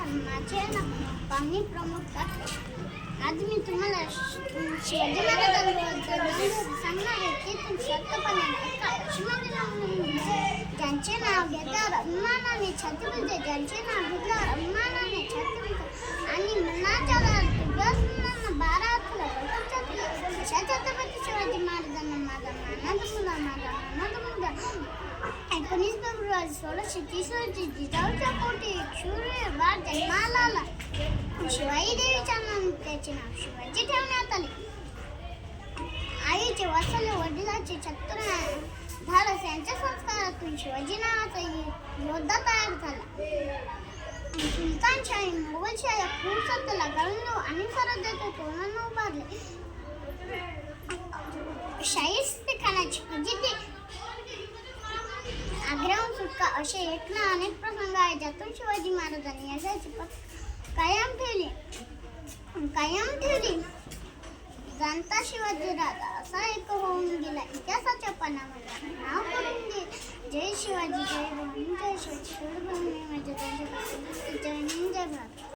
माझे पाहुणे प्रमुख ठाकरे. आज मी तुम्हाला शिवाजी महाराजांबद्दल सांगणार आहे की तुम्ही सत्यपणे ऐका. शिवाजी ज्यांचे नाव घेतल्यावर अभिमानाने छाती फुलते, ज्यांचे नाव घेतल्यावर अभिमानाने छाती फुलते आणि मनाच्या दिव्यासनांना 12 हातला बळकट अशा छत्रपती शिवाजी महाराजांना माझा मानाचा मुलगा 19 फेब्रुवारी 1630 रोजी जिजाऊच्या पोटी एक शूरवीर बाळ जन्माला आला. शिवाई देवीच्या नावाने त्याचे नाव शिवाजी ठेवण्यात आले. आईचे वात्सल्य, वडिलांचे चतुर धाडस यांच्या संस्कारातून शिवाजी नावाचा योद्धा तयार झाला. सुलतानशाही, मोगलशाही क्रूर सत्तेला गळून आणि स्वराज्याच्या तोरणांना उभारले. शाहिस्तेखानाची फजिती, आग्र्याहून सुटका असे एक ना अनेक प्रसंग आहेत ज्यातून शिवाजी महाराजांनी यशाची कायम ठेवली. जाणता शिवाजी राजा असा एक होऊन गेला इतिहासाच्या पानावर नाव करून घे. जय शिवाजी, जय भवानी, जय शिवाजी, जय भवानी, जय हिंद, जय भारत.